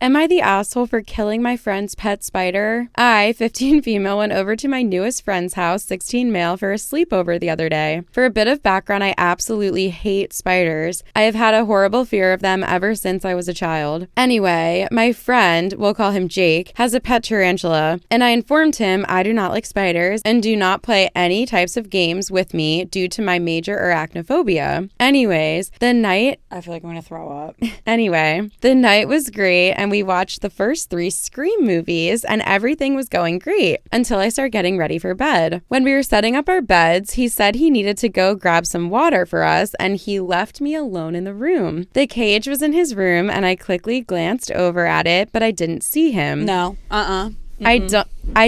Am I the asshole for killing my friend's pet spider? I, 15 female, went over to my newest friend's house, 16 male, for a sleepover the other day. For a bit of background, I absolutely hate spiders. I have had a horrible fear of them ever since I was a child. Anyway, my friend, we'll call him Jake, has a pet tarantula, and I informed him I do not like spiders and do not play any types of games with me due to my major arachnophobia. Anyways, the night... I feel like I'm gonna throw up. Anyway, the night was great, and we watched the first 3 Scream movies, and everything was going great until I started getting ready for bed. When we were setting up our beds, he said he needed to go grab some water for us, and he left me alone in the room. The cage was in his room, and I quickly glanced over at it, but I didn't see him. No. I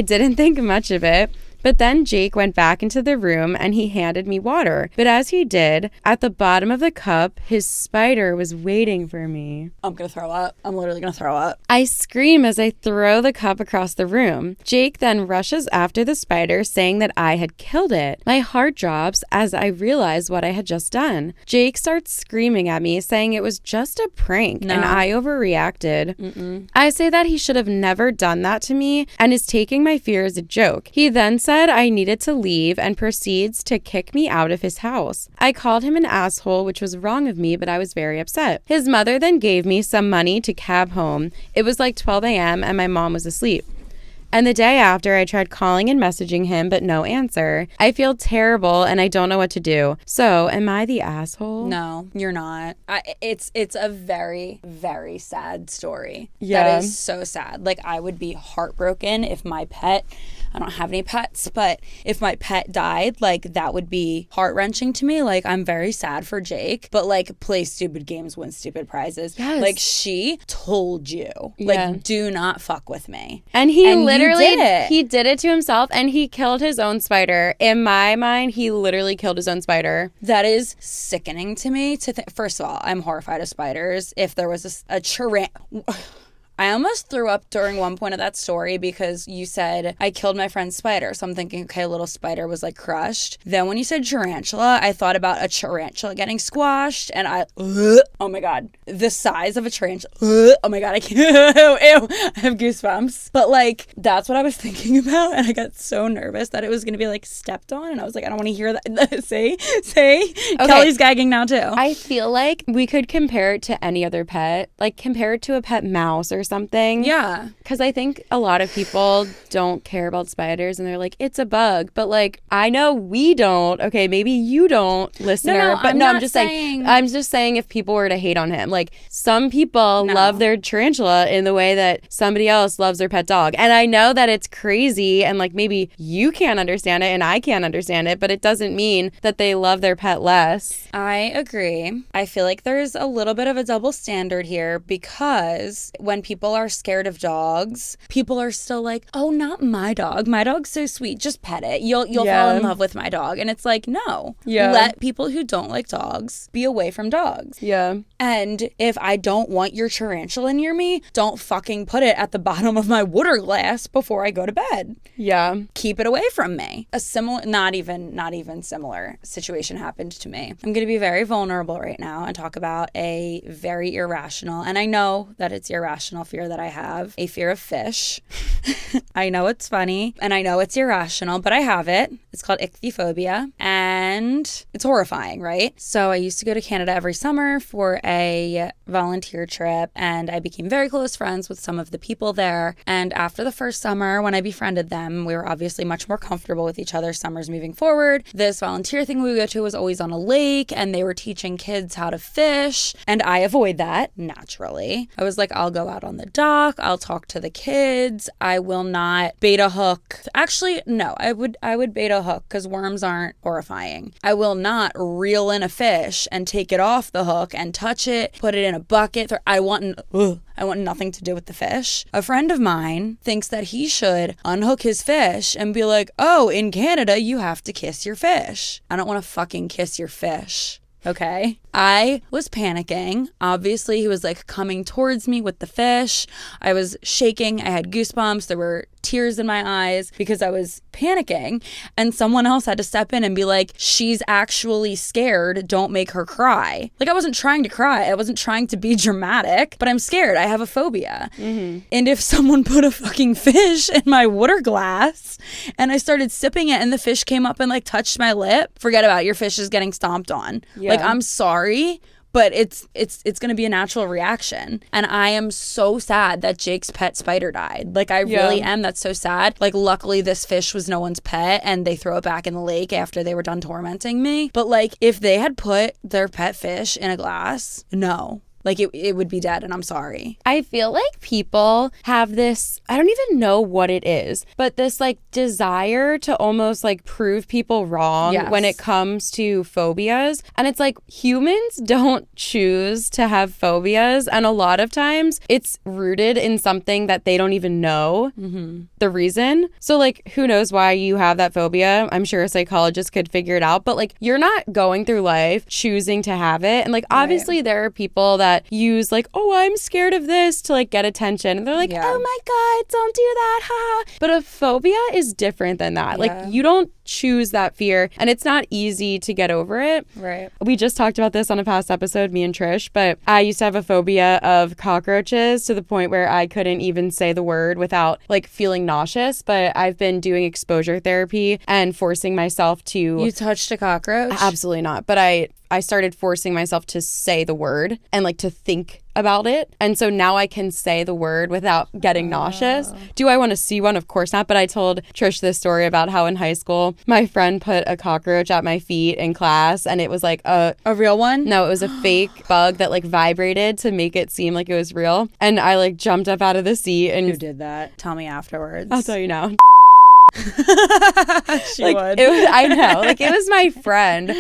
didn't think much of it. But then Jake went back into the room and he handed me water. But as he did, at the bottom of the cup, his spider was waiting for me. I'm gonna throw up. I'm literally gonna throw up. I scream as I throw the cup across the room. Jake then rushes after the spider, saying that I had killed it. My heart drops as I realize what I had just done. Jake starts screaming at me, saying it was just a prank, and I overreacted. I say that he should have never done that to me and is taking my fear as a joke. He then said I needed to leave and proceeds to kick me out of his house. I called him an asshole, which was wrong of me, but I was very upset. His mother then gave me some money to cab home. It was like 12 a.m. and my mom was asleep. And the day after, I tried calling and messaging him, but no answer. I feel terrible and I don't know what to do. So, am I the asshole? No, you're not. It's a very, very sad story. Yeah. That is so sad. Like, I would be heartbroken if my pet... I don't have any pets, but if my pet died, like, that would be heart-wrenching to me. Like, I'm very sad for Jake, but, like, play stupid games, win stupid prizes. Yes. Like, she told you, like, do not fuck with me. And he literally did it to himself, and he killed his own spider. In my mind, he literally killed his own spider. That is sickening to me. First of all, I'm horrified of spiders. If there was a I almost threw up during one point of that story because you said, I killed my friend's spider. So I'm thinking, okay, a little spider was like crushed. Then when you said tarantula, I thought about a tarantula getting squashed and oh my God, the size of a tarantula. Oh my God, I can't, ew, I have goosebumps. But like, that's what I was thinking about. And I got so nervous that it was going to be like stepped on. And I was like, I don't want to hear that. Say, okay. Kelly's gagging now too. I feel like we could compare it to any other pet, like compare it to a pet mouse or something. Yeah. Because I think a lot of people don't care about spiders and they're like, it's a bug. But like, I know we don't. Okay, maybe you don't, listener. I'm just saying if people were to hate on him, like some people love their tarantula in the way that somebody else loves their pet dog. And I know that it's crazy and like maybe you can't understand it and I can't understand it, but it doesn't mean that they love their pet less. I agree. I feel like there's a little bit of a double standard here because when people are scared of dogs, people are still like, oh, not my dog. My dog's so sweet. Just pet it. You'll fall in love with my dog. And it's like, no. Yeah. Let people who don't like dogs be away from dogs. Yeah. And if I don't want your tarantula near me, don't fucking put it at the bottom of my water glass before I go to bed. Yeah. Keep it away from me. A similar, not even similar situation happened to me. I'm going to be very vulnerable right now and talk about a very irrational, and I know that it's irrational fear that I have, a fear of fish. I know it's funny and I know it's irrational, but I have it. It's called ichthyophobia and it's horrifying, right? So I used to go to Canada every summer for a volunteer trip and I became very close friends with some of the people there. And after the first summer, when I befriended them, we were obviously much more comfortable with each other summers moving forward. This volunteer thing we would go to was always on a lake and they were teaching kids how to fish. And I avoid that naturally. I was like, I'll go out on the dock. I'll talk to the kids. I will not bait a hook. Actually, no, I would bait a hook because worms aren't horrifying. I will not reel in a fish and take it off the hook and touch it, put it in a bucket. I want nothing to do with the fish. A friend of mine thinks that he should unhook his fish and be like, oh, in Canada, you have to kiss your fish. I don't want to fucking kiss your fish. Okay. I was panicking. Obviously, he was like coming towards me with the fish. I was shaking. I had goosebumps. There were tears in my eyes because I was panicking. And someone else had to step in and be like, she's actually scared. Don't make her cry. Like, I wasn't trying to cry. I wasn't trying to be dramatic, but I'm scared. I have a phobia. And if someone put a fucking fish in my water glass and I started sipping it and the fish came up and like touched my lip, forget about it. Your fish is getting stomped on. Like, I'm sorry, but it's going to be a natural reaction. And I am so sad that Jake's pet spider died. Like, I really am. That's so sad. Like, luckily this fish was no one's pet and they throw it back in the lake after they were done tormenting me. But like, if they had put their pet fish in a glass, no. Like, it would be dead, and I'm sorry. I feel like people have this, I don't even know what it is, but this, like, desire to almost, like, prove people wrong when it comes to phobias. And it's like, humans don't choose to have phobias, and a lot of times it's rooted in something that they don't even know the reason. So, like, who knows why you have that phobia? I'm sure a psychologist could figure it out, but, like, you're not going through life choosing to have it. And, like, obviously there are people that use like, oh, I'm scared of this to like get attention. And they're like, oh my God, don't do that. Ha. But a phobia is different than that. Like, you don't choose that fear and it's not easy to get over it. Right. We just talked about this on a past episode, me and Trish, but I used to have a phobia of cockroaches to the point where I couldn't even say the word without like feeling nauseous. But I've been doing exposure therapy and forcing myself to... You touched a cockroach? Absolutely not. But I started forcing myself to say the word and like to think about it. And so now I can say the word without getting nauseous. Do I want to see one? Of course not. But I told Trish this story about how in high school, my friend put a cockroach at my feet in class and it was like a real one? No, it was a fake bug that like vibrated to make it seem like it was real. And I like jumped up out of the seat and... Who did that? Tell me afterwards. I'll tell you now. She like, would. I know. Like, it was my friend.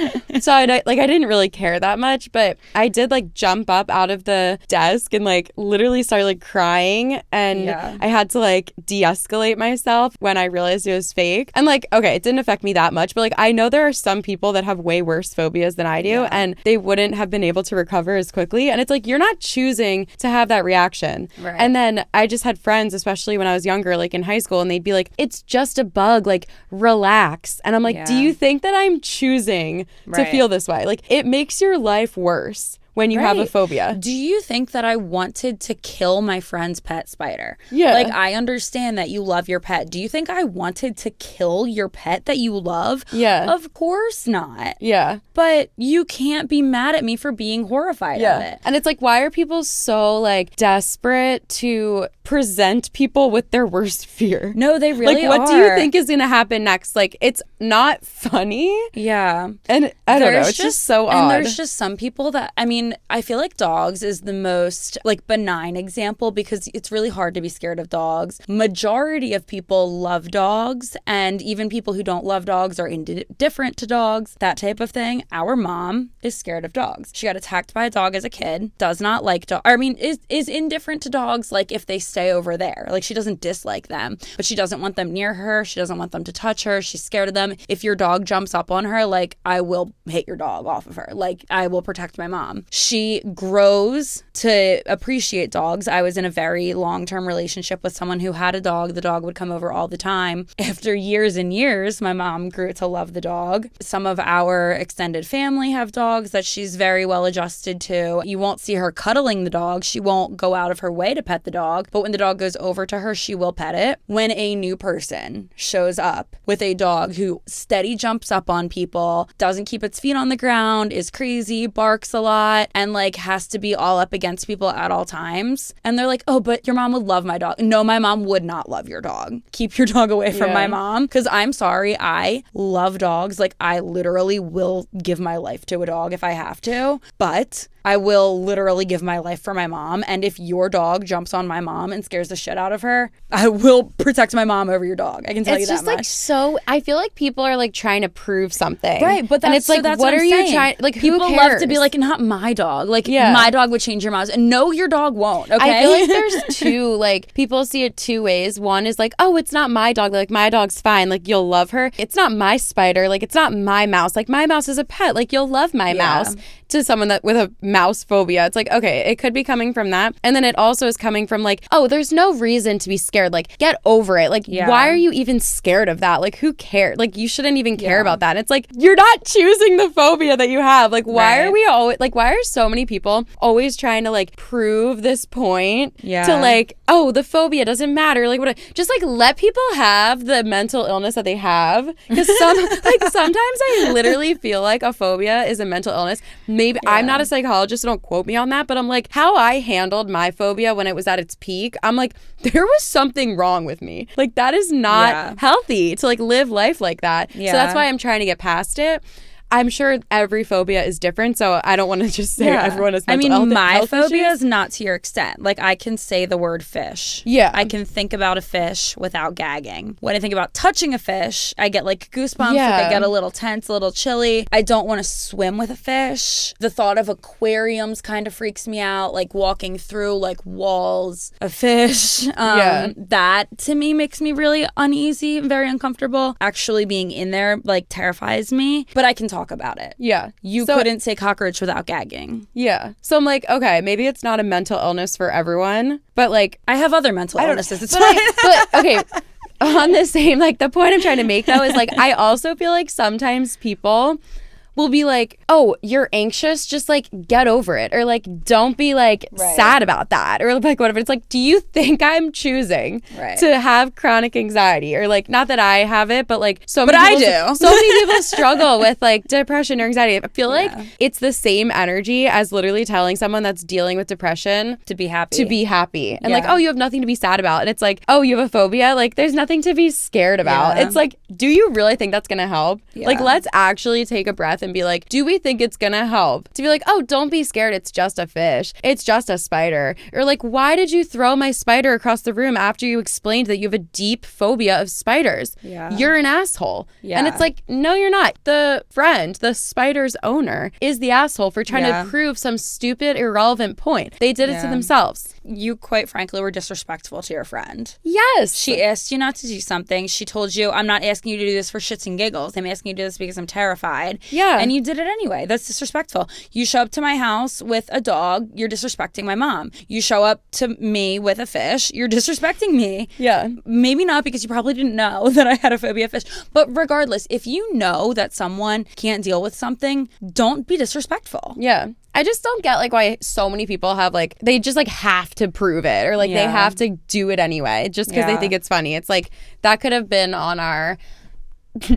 So I didn't really care that much, but I did like jump up out of the desk and like literally started like crying. And I had to like de-escalate myself when I realized it was fake. And like, okay, it didn't affect me that much, but like I know there are some people that have way worse phobias than I do and they wouldn't have been able to recover as quickly. And it's like, you're not choosing to have that reaction. Right. And then I just had friends, especially when I was younger, like in high school, and they'd be like, it's just a bug, like relax. And I'm like, do you think that I'm choosing to feel this way? Like, it makes your life worse when you have a phobia. Do you think that I wanted to kill my friend's pet spider? Yeah. Like, I understand that you love your pet. Do you think I wanted to kill your pet that you love? Yeah. Of course not. Yeah. But you can't be mad at me for being horrified of it. And it's like, why are people so like desperate to present people with their worst fear? No, they really are. Like, what do you think is going to happen next? Like, it's not funny. Yeah. And I don't know. It's just so odd. And there's just some people that, I mean, I feel like dogs is the most like benign example because it's really hard to be scared of dogs. Majority of people love dogs, and even people who don't love dogs are indifferent to dogs, that type of thing. Our mom is scared of dogs. She got attacked by a dog as a kid, does not like dogs. I mean, is indifferent to dogs like if they stay over there. Like, she doesn't dislike them, but she doesn't want them near her. She doesn't want them to touch her. She's scared of them. If your dog jumps up on her, like, I will hit your dog off of her. Like, I will protect my mom. She grows to appreciate dogs. I was in a very long-term relationship with someone who had a dog. The dog would come over all the time. After years and years, my mom grew to love the dog. Some of our extended family have dogs that she's very well adjusted to. You won't see her cuddling the dog. She won't go out of her way to pet the dog. But when the dog goes over to her, she will pet it. When a new person shows up with a dog who steady jumps up on people, doesn't keep its feet on the ground, is crazy, barks a lot, and like has to be all up against people at all times. And they're like, oh, but your mom would love my dog. No, my mom would not love your dog. Keep your dog away from my mom. Because I'm sorry, I love dogs. Like, I literally will give my life to a dog if I have to. But I will literally give my life for my mom. And if your dog jumps on my mom and scares the shit out of her, I will protect my mom over your dog. I can tell you that much. It's just like so, I feel like people are like trying to prove something. Right, but that's, and it's like, that's what I'm are saying. You trying, like, people who cares? love to be like, not my dog. Like, my dog would change your mom's. And no, your dog won't, okay? I feel like there's two, like, people see it two ways. One is like, oh, it's not my dog. Like, my dog's fine. Like, you'll love her. It's not my spider. Like, it's not my mouse. Like, my mouse is a pet. Like, you'll love my mouse. to someone that with a mouse phobia, it's like, okay, it could be coming from that. And then it also is coming from like, oh, there's no reason to be scared. Like, get over it. Like, why are you even scared of that? Like, who cares? Like, you shouldn't even care about that. And it's like, you're not choosing the phobia that you have. Like, why are we always, like, why are so many people always trying to like prove this point to like, oh, the phobia doesn't matter. Like, what? Just like let people have the mental illness that they have. Because sometimes I literally feel like a phobia is a mental illness. Maybe I'm not a psychologist, so don't quote me on that. But I'm like, how I handled my phobia when it was at its peak, I'm like, there was something wrong with me. Like, that is not healthy to like live life like that. So that's why I'm trying to get past it. I'm sure every phobia is different, so I don't want to just say everyone has mental health. My phobia issues. is not to your extent. Like, I can say the word fish. Yeah. I can think about a fish without gagging. When I think about touching a fish, I get like goosebumps. Yeah. Like, I get a little tense, a little chilly. I don't want to swim with a fish. The thought of aquariums kind of freaks me out. Like, walking through like walls of fish. That to me makes me really uneasy and very uncomfortable. Actually being in there like terrifies me. But I can talk about it. Yeah. You couldn't say cockroach without gagging. Yeah. So I'm like, okay, maybe it's not a mental illness for everyone, but like I have other mental illnesses. It's but okay, on the same, like the point I'm trying to make though is like I also feel like sometimes people will be like, oh, you're anxious, just like get over it, or like don't be like sad about that, or like whatever. It's like, do you think I'm choosing to have chronic anxiety, or like not that I have it, but like so many people struggle with like depression or anxiety. I feel like it's the same energy as literally telling someone that's dealing with depression to be happy and like, oh, you have nothing to be sad about, and it's like, oh, you have a phobia, like there's nothing to be scared about. It's like, do you really think that's gonna help? Like, let's actually take a breath and be like, do we think it's gonna help to be like, oh, don't be scared, it's just a fish, it's just a spider, or like, why did you throw my spider across the room after you explained that you have a deep phobia of spiders? You're an asshole. And it's like, no, you're not. The spider's owner is the asshole for trying to prove some stupid irrelevant point. They did it to themselves. You quite frankly were disrespectful to your friend. Yes. She asked you not to do something. She told you, I'm not asking you to do this for shits and giggles. I'm asking you to do this because I'm terrified. And you did it anyway. That's disrespectful. You show up to my house with a dog, you're disrespecting my mom. You show up to me with a fish, you're disrespecting me. Maybe not, because you probably didn't know that I had a phobia of fish. But regardless, if you know that someone can't deal with something, don't be disrespectful. I just don't get like why so many people have like, they just like have to prove it, or like they have to do it anyway just because they think it's funny. It's like, that could have been on our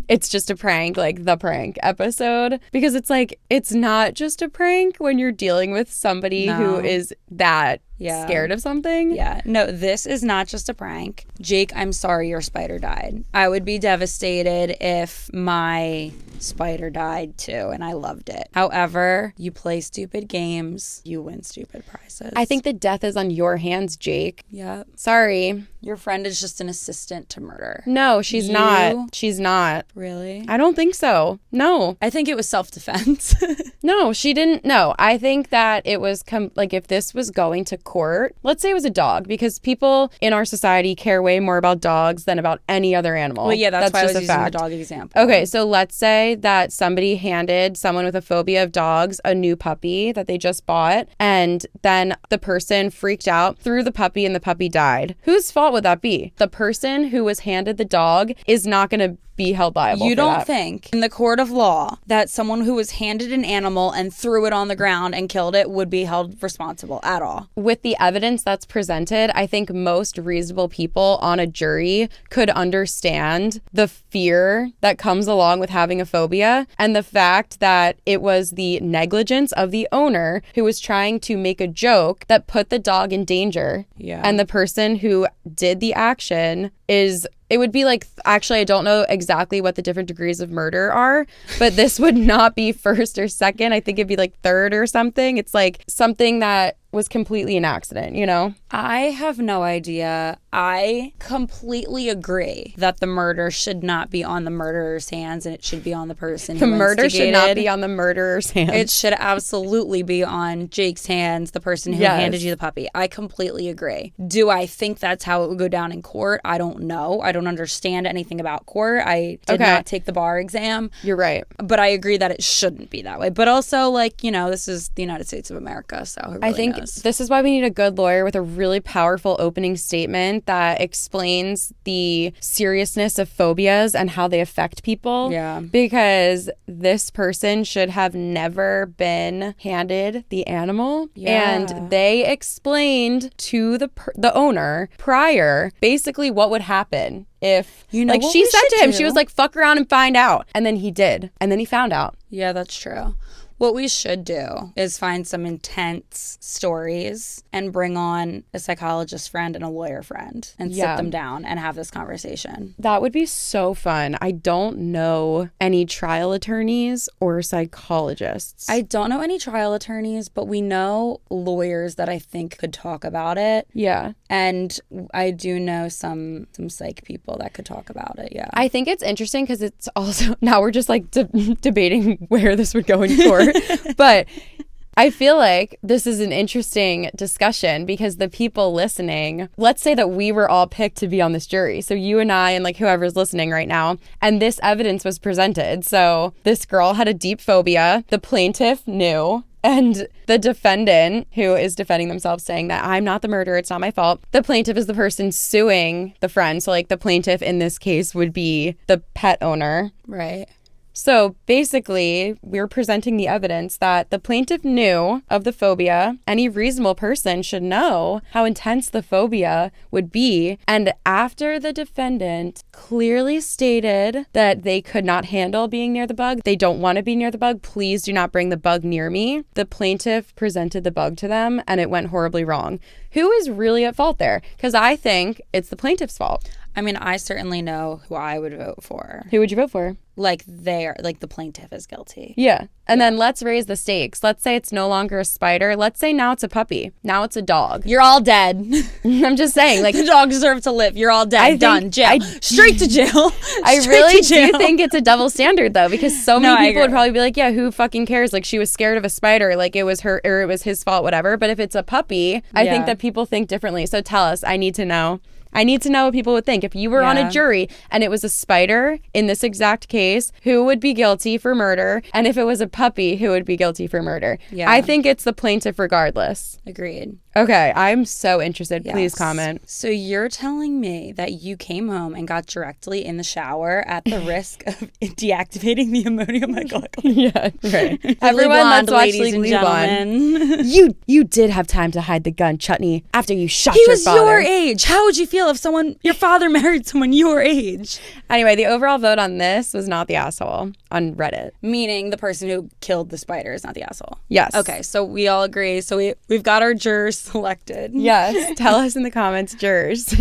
It's Just a Prank, like the prank episode, because it's like, it's not just a prank when you're dealing with somebody who is that scared of something. No, this is not just a prank. Jake, I'm sorry your spider died. I would be devastated if my spider died too, and I loved it. However, you play stupid games, you win stupid prizes. I think the death is on your hands, Jake. Sorry. Your friend is just an assistant to murder. No, she's not. She's not. Really? I don't think so. No. I think it was self-defense. No, she didn't. No, I think that it was like if this was going to court, let's say it was a dog, because people in our society care way more about dogs than about any other animal. Well, yeah, that's why I was using the dog example. Okay, so let's say that somebody handed someone with a phobia of dogs a new puppy that they just bought, and then the person freaked out, threw the puppy, and the puppy died. Whose fault would that be? The person who was handed the dog is not going to be held liable. You don't think in the court of law that someone who was handed an animal and threw it on the ground and killed it would be held responsible at all? With the evidence that's presented, I think most reasonable people on a jury could understand the fear that comes along with having a phobia, and the fact that it was the negligence of the owner who was trying to make a joke that put the dog in danger. And the person who did the action is, it would be like, actually, I don't know exactly what the different degrees of murder are, but this would not be first or second. I think it'd be like third or something. It's like something that was completely an accident, you know? I have no idea. I completely agree that the murder should not be on the murderer's hands and it should be on the person who murder should instigated. not be on the murderer's hands. It should absolutely be on Jake's hands, the person who handed you the puppy. I completely agree. Do I think that's how it would go down in court? I don't know. I don't understand anything about court. I did not take the bar exam. You're right. But I agree that it shouldn't be that way. But also, like, you know, this is the United States of America, so who really I think knows? this is why we need a good lawyer with a really powerful opening statement that explains the seriousness of phobias and how they affect people. Yeah. Because this person should have never been handed the animal. Yeah. And they explained to the owner prior basically what would happen if, you know, like, she said to him, she was like, fuck around and find out. And then he did. And then he found out. Yeah, that's true. What we should do is find some intense stories and bring on a psychologist friend and a lawyer friend and sit them down and have this conversation. That would be so fun. I don't know any trial attorneys or psychologists. I don't know any trial attorneys, but we know lawyers that I think could talk about it. Yeah. And I do know some psych people that could talk about it, yeah. I think it's interesting because it's also, now we're just like debating where this would go in court. But I feel like this is an interesting discussion because the people listening, let's say that we were all picked to be on this jury. So you and I and like whoever's listening right now, and this evidence was presented. So this girl had a deep phobia. The plaintiff knew. And the defendant, who is defending themselves, saying that I'm not the murderer, it's not my fault. The plaintiff is the person suing the friend. So like the plaintiff in this case would be the pet owner. Right. So basically, we're presenting the evidence that the plaintiff knew of the phobia. Any reasonable person should know how intense the phobia would be. And after the defendant clearly stated that they could not handle being near the bug, they don't want to be near the bug, please do not bring the bug near me. The plaintiff presented the bug to them and it went horribly wrong. Who is really at fault there? Because I think it's the plaintiff's fault. I mean, I certainly know who I would vote for. Who would you vote for? Like the plaintiff is guilty. Yeah. And then let's raise the stakes. Let's say it's no longer a spider. Let's say now it's a puppy. Now it's a dog. You're all dead. I'm just saying, like, the dog deserves to live. You're all dead. Done. Jail. Straight to jail. I really do think it's a double standard though, because so many people would probably be like, yeah, who fucking cares? Like, she was scared of a spider. Like, it was her or it was his fault, whatever. But if it's a puppy, I think that people think differently. So tell us. I need to know. I need to know what people would think. If you were on a jury and it was a spider in this exact case, who would be guilty for murder? And if it was a puppy, who would be guilty for murder? Yeah. I think it's the plaintiff regardless. Agreed. Okay, I'm so interested. Yes. Please comment. So you're telling me that you came home and got directly in the shower at the risk of deactivating the ammonium glycol? Yeah, right. Everyone, let's watch Legally Blonde. You did have time to hide the gun, Chutney, after you shot your father. He was your age. How would you feel if your father married someone your age? Anyway, the overall vote on this was not the asshole on Reddit. Meaning the person who killed the spider is not the asshole. Yes. Okay, so we all agree. So we've got our jurors selected. Yes. Tell us in the comments, jurors.